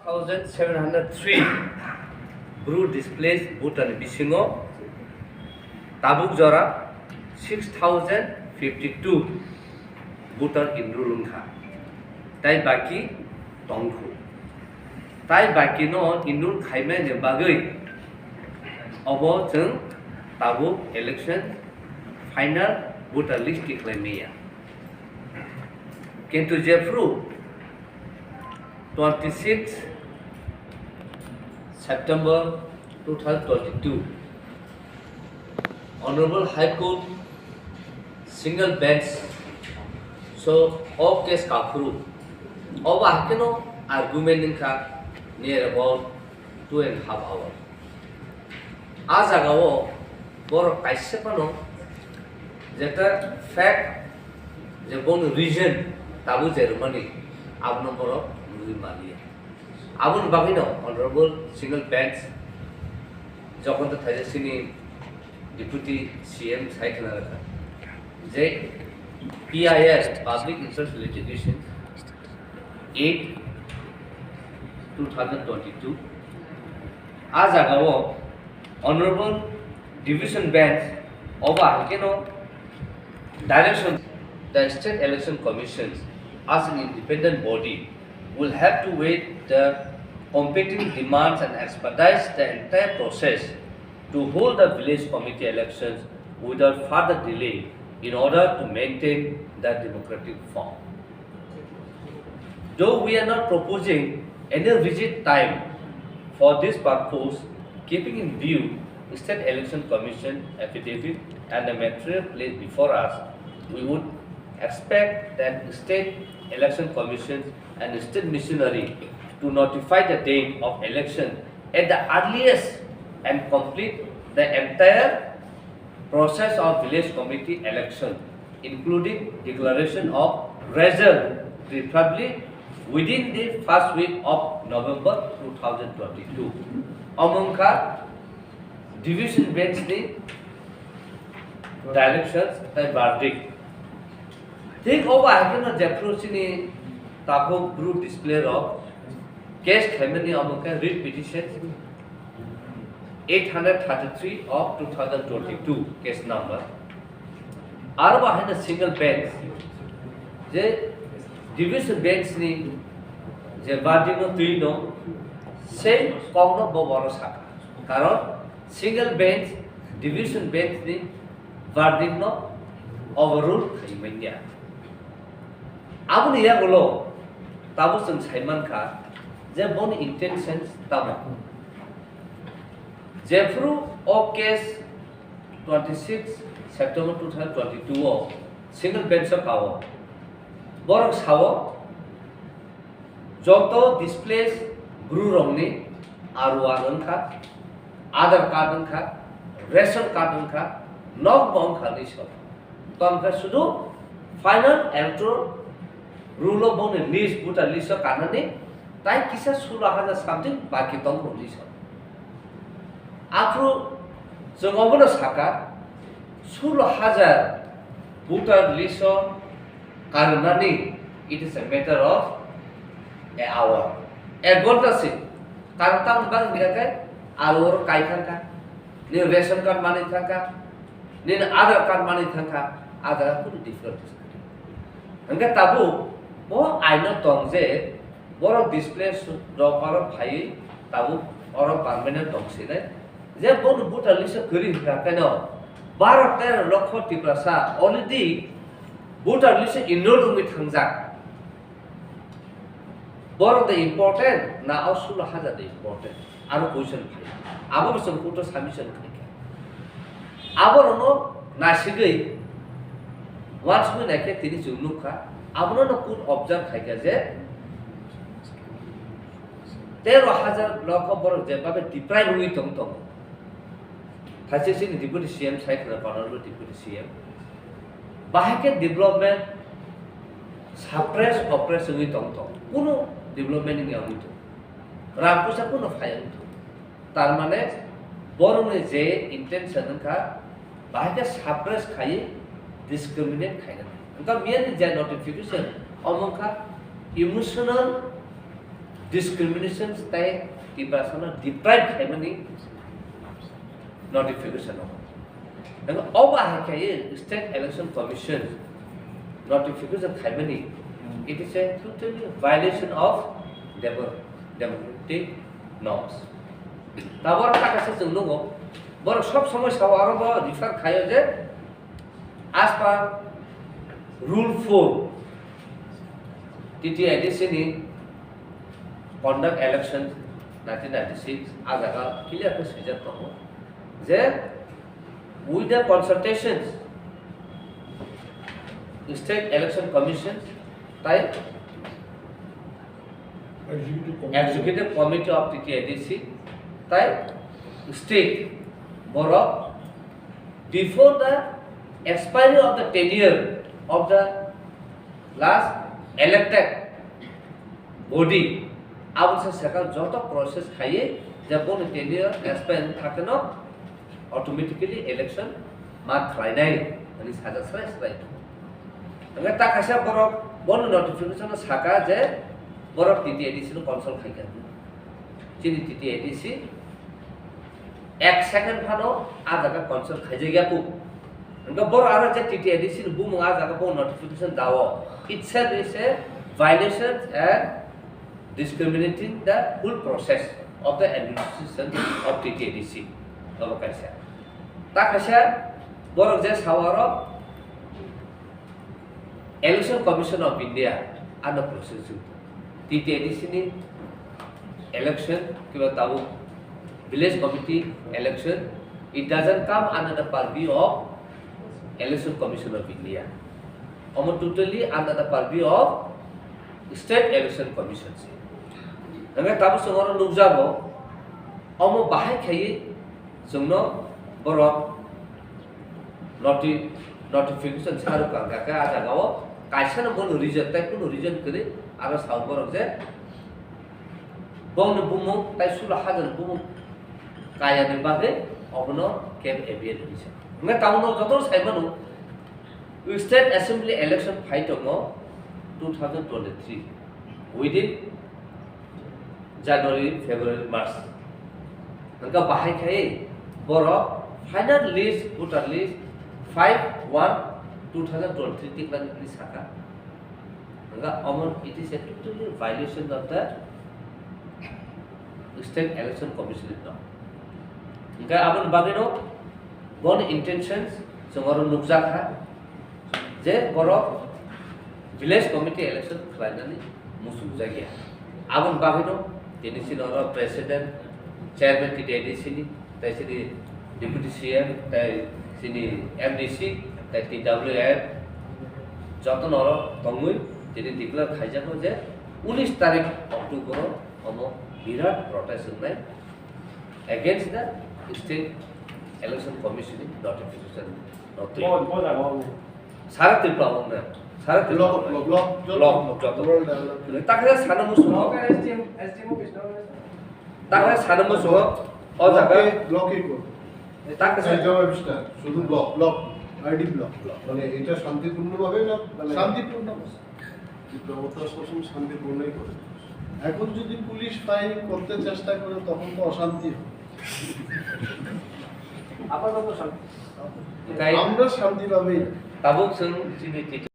6,703 brew displays Bhutan bisingo tabuk jora 6,052 Bhutan indrulungkha tai baki tongkhu tai baki no indul khaime ne bagui obo jeng tabuk election final Bhutan list kiklaimia kintu jefru 26 September 2022 Honorable High Court single bench so all case kafru over hakeno argument ka near about 2.5 hours azagawo bor kaise pano jeta fact je bon reason tabu Germany abno boro Mali abun bagino honorable single bench যখন তো থাইসিনি deputy CM সাইকেনা রাখা যে PIS public interest litigation 8 2022 আজ আগাও honorable division bench over Hakeno direction the state election commissions as an independent body will have to weigh the competing demands and expedite the entire process to hold the village committee elections without further delay in order to maintain the democratic form. Though we are not proposing any rigid time for this purpose, keeping in view the State Election Commission affidavit and the material placed before us, we would expect that the State Election Commission and the State Missionary to notify the date of election at the earliest and complete the entire process of village committee election, including declaration of result, preferably within the first week of November 2022. Amongka division bench the directions and verdict. Think over Hakeno Jeffrosini Tapo group display of case Khaimani Amongka writ petition 833 of 2022 case number. Arba had a single bench. The division bench ni the Vadino Tuino same Kogno Boborosaka. Karon single bench, division bench ni Vadino overruled Khaimania. Abun iya gulo tabu sang Saiman ka je bon intentions tamu. Jeffru o case 26 September 2022 o single bench kawo borok sawo joto displays guru rongni aruan kha Aadhaar card kha ration card kha nok bong khani so tom kha sudu final electoral rule of bone list buta list kanani tai kisa sula haja something baki tom list afro jongobono saka 16,000 voter list karnani it is a matter of an hour a gonta se karta bang diakai alor kai thangka ni ration card mani thangka ni Aadhaar card mani thangka Aadhaar pun different hangga tabu bo aino tongje borok display ro bhai tabu oro permanent tongse যে কোন voter list করি কেন 12-13 লক্ষ Tiprasa already voter list enrol হয়ে থাকজাক বড় দে important না 16,000 দে important আর question ভাই আবার বিসন ফটো সাবমিশন খাইকা আবার অনো নাসিগই ওয়ান্স মি নাকে তিনি জুনুখা আবার অনো কোন অবজার্ভ খাইকা যে 13,000 লক্ষ বড় যেভাবে ডিপ্রাইভ হই তং Thaisin deputy CM site na honorable deputy CM bahake development suppress oppress ngi tong kuno development ngi amuto rampusa kuno phayang tar mane borone je intention ka bahake suppress khai discriminate khai na ka mere je notification amongka emotional discriminations tai tibasana deprive khaimani notification of and oba hakai state election commission notification khaimani it is a totally violation of democratic norms tabor takase jeng lungo bor sob somoy saw aro bo refer khayo je as per rule 4 TTIDC ni conduct elections 1996 ajaga clear ko sejak ko je with the consultations state election commission type executive committee of TTIDC type state borok before the expiry of the tenure of the last elected body आवश्यक सकल যত process খাইয়ে যখন টেনিয়ার expire থাকে না automatically election mark খাই নাই মানে সাজা সাই আমরা তা কাছে বড় বন নোটিফিকেশন সাকা যে বড় টিটিআইডিসি নো কনসাল খাইকা চিনি টিটিআইডিসি 1 সেকেন্ড ফানো আজাকা কনসাল খাইজে গিয়াপু আমরা বড় আর যে টিটিআইডিসি নো বুম আজাকা বন নোটিফিকেশন দাও itself is a violation and discriminating the full process of the administration of TTIDC. Takasha borok je sawaro Election Commission of India under process TTIDC ni election kiba tabu village committee election it doesn't come under the purview of Election Commission of India. Almost totally under the purview of State Election Commission. Nangga tabu sengoro nukjabo, almost bahai khayi sengno borok notification saru kaka aja gawo kaisa na bono reason tai kuno reason kare aro saw borok je bono bumo tai sula hajan bumo kaya ne bahe obono kem abian hise. Nangga tabu no joto saibanu State Assembly election fight ongo 2023 within January, February, March. Nangka bahai khai boro final list voter list 5/1/2023 tiklan ni saka. Nangka amon it is a totally violation of the State Election Commission law. Nangka amon bagino bon intentions songoro nukjakha je borok village committee election finally musuk jagya abon bagino tini sinoro president chairman TTIDC ni tai sini deputy CM tai sini MDC tai TWF joton oro tongui tini declare khaija ko je 19 tarikh October omo birat protest nai against the state election commission notification not সারা ত্রিপুরা না সারা block যত তাহলে সানামু সহ তাহলে সানামু সহ ও জায়গা ব্লকই কর তাকে জবাবটা শুধু ব্লক আইডি ব্লক মানে এটা শান্তিপূর্ণভাবে না শান্তিপূর্ণ প্রবর্তন শাসন শান্তিপূর্ণই করে এখন যদি পুলিশ ফাইন করতে চেষ্টা করে তখন তো অশান্তি হবে আপাতত শান্তি আমরা শান্তিভাবেই tabuk sung